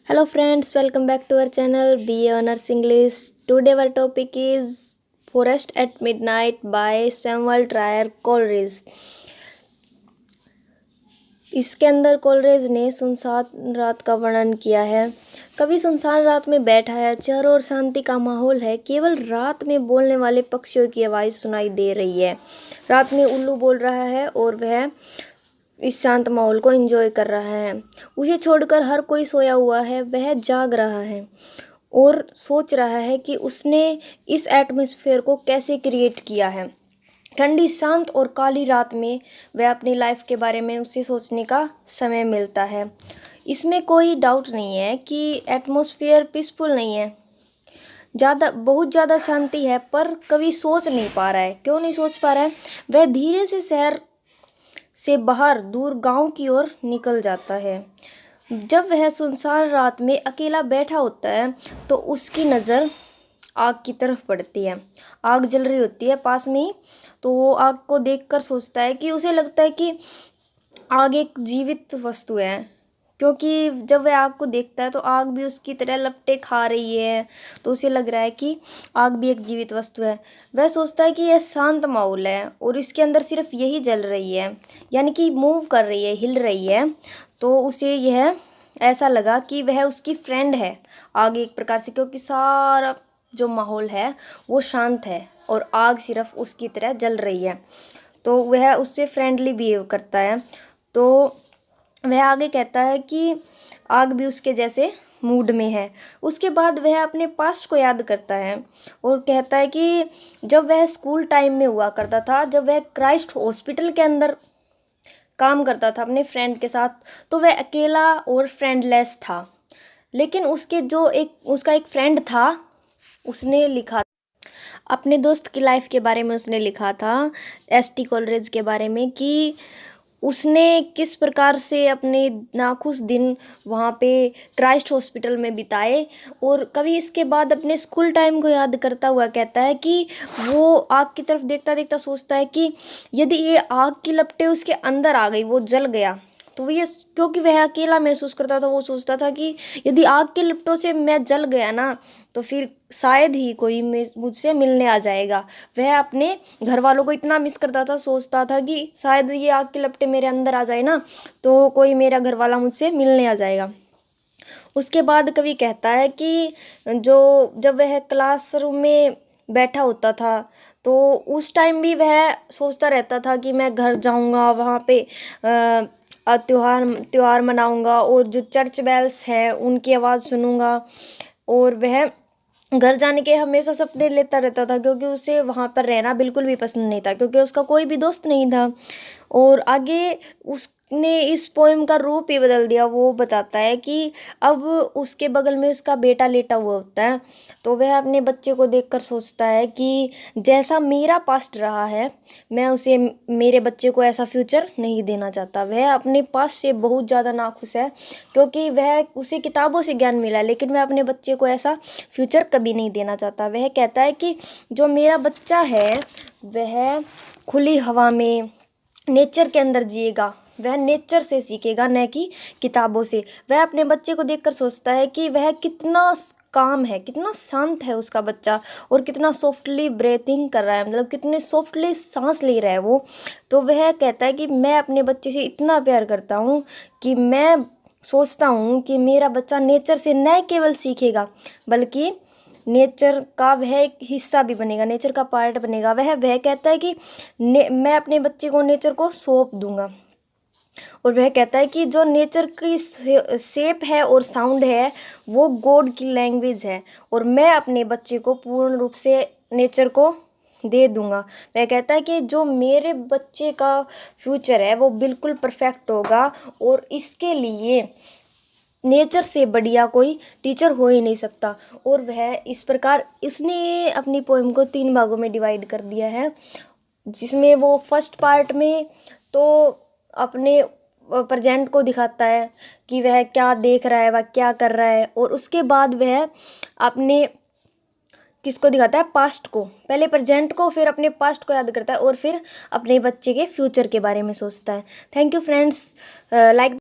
Hello friends, welcome back to our channel BA Honors English. Today our topic is Forest at Midnight by Samuel Trier Coleridge. इसके अंदर कोलरेज ने सुनसान रात का वर्णन किया है। कवि सुनसान रात में बैठा है, चारों ओर शांति का माहौल है, केवल रात में बोलने वाले पक्षियों की आवाज़ सुनाई दे रही है। रात में उल्लू बोल रहा है और वह इस शांत माहौल को एंजॉय कर रहा है। उसे छोड़कर हर कोई सोया हुआ है, वह जाग रहा है और सोच रहा है कि उसने इस एटमॉस्फेयर को कैसे क्रिएट किया है। ठंडी, शांत और काली रात में वह अपनी लाइफ के बारे में उसे सोचने का समय मिलता है। इसमें कोई डाउट नहीं है कि एटमॉस्फेयर पीसफुल नहीं है, बहुत ज़्यादा शांति है, पर कवि सोच नहीं पा रहा है। क्यों नहीं सोच पा रहा है? वह धीरे से शहर से बाहर दूर गांव की ओर निकल जाता है। जब वह सुनसान रात में अकेला बैठा होता है तो उसकी नज़र आग की तरफ पड़ती है। आग जल रही होती है पास में ही, तो वो आग को देखकर सोचता है कि उसे लगता है कि आग एक जीवित वस्तु है, क्योंकि जब वह आग को देखता है तो आग भी उसकी तरह लपटे खा रही है, तो उसे लग रहा है कि आग भी एक जीवित वस्तु है। वह सोचता है कि यह शांत माहौल है और इसके अंदर सिर्फ यही जल रही है, यानी कि मूव कर रही है, हिल रही है। तो उसे यह ऐसा लगा कि वह उसकी फ्रेंड है आग एक प्रकार से, क्योंकि सारा जो माहौल है वो शांत है और आग सिर्फ उसकी तरह जल रही है। तो वह उससे फ्रेंडली बिहेव करता है। तो वह आगे कहता है कि आग भी उसके जैसे मूड में है। उसके बाद वह अपने पास्ट को याद करता है और कहता है कि जब वह स्कूल टाइम में हुआ करता था, जब वह क्राइस्ट हॉस्पिटल के अंदर काम करता था अपने फ्रेंड के साथ, तो वह अकेला और फ्रेंडलेस था। लेकिन उसका एक फ्रेंड था, उसने लिखा अपने दोस्त की लाइफ के बारे में, उसने लिखा था एस.टी. कोलरेज के बारे में कि उसने किस प्रकार से अपने नाखुश दिन वहाँ पे क्राइस्ट हॉस्पिटल में बिताए। और कभी इसके बाद अपने स्कूल टाइम को याद करता हुआ कहता है कि वो आग की तरफ देखता देखता सोचता है कि यदि ये आग की लपटें उसके अंदर आ गई, वो जल गया, तो ये क्योंकि वह अकेला महसूस करता था, वो सोचता था कि यदि आग के लपटों से मैं जल गया ना, तो फिर शायद ही कोई मुझसे मिलने आ जाएगा। वह अपने घर वालों को इतना मिस करता था, सोचता था कि शायद ये आग के लपटे मेरे अंदर आ जाए ना, तो कोई मेरा घर वाला मुझसे मिलने आ जाएगा। उसके बाद कवि कहता है कि जब वह क्लासरूम में बैठा होता था, तो उस टाइम भी वह सोचता रहता था कि मैं घर जाऊंगा, वहाँ पे त्योहार मनाऊंगा और जो चर्च बेल्स है उनकी आवाज़ सुनूंगा। और वह घर जाने के हमेशा सपने लेता रहता था, क्योंकि उसे वहाँ पर रहना बिल्कुल भी पसंद नहीं था, क्योंकि उसका कोई भी दोस्त नहीं था। और आगे उसने इस पोएम का रूप ही बदल दिया। वो बताता है कि अब उसके बगल में उसका बेटा लेटा हुआ होता है, तो वह अपने बच्चे को देखकर सोचता है कि जैसा मेरा पास्ट रहा है, मैं उसे, मेरे बच्चे को ऐसा फ्यूचर नहीं देना चाहता। वह अपने पास्ट से बहुत ज़्यादा नाखुश है, क्योंकि वह उसे किताबों से ज्ञान मिला, लेकिन वह अपने बच्चे को ऐसा फ्यूचर कभी नहीं देना चाहता। वह कहता है कि जो मेरा बच्चा है वह खुली हवा में नेचर के अंदर जिएगा, वह नेचर से सीखेगा, न कि किताबों से। वह अपने बच्चे को देखकर सोचता है कि वह कितना काम है, कितना शांत है उसका बच्चा, और कितना सॉफ्टली ब्रीथिंग कर रहा है, मतलब कितने सॉफ्टली सांस ले रहा है वो। तो वह कहता है कि मैं अपने बच्चे से इतना प्यार करता हूँ कि मैं सोचता हूँ कि मेरा बच्चा नेचर से न केवल सीखेगा, बल्कि नेचर का वह एक हिस्सा भी बनेगा, नेचर का पार्ट बनेगा। वह कहता है कि मैं अपने बच्चे को नेचर को सौंप दूंगा। और वह कहता है कि जो नेचर की शेप है और साउंड है वो गॉड की लैंग्वेज है, और मैं अपने बच्चे को पूर्ण रूप से नेचर को दे दूंगा। वह कहता है कि जो मेरे बच्चे का फ्यूचर है वो बिल्कुल परफेक्ट होगा, और इसके लिए नेचर से बढ़िया कोई टीचर हो ही नहीं सकता। और वह इस प्रकार, इसने अपनी पोएम को 3 भागों में डिवाइड कर दिया है, जिसमें वो फर्स्ट पार्ट में तो अपने प्रेजेंट को दिखाता है कि वह क्या देख रहा है, वह क्या कर रहा है, और उसके बाद वह अपने किसको दिखाता है, पास्ट को, पहले प्रेजेंट को, फिर अपने पास्ट को याद करता है, और फिर अपने बच्चे के फ्यूचर के बारे में सोचता है। Thank you friends, like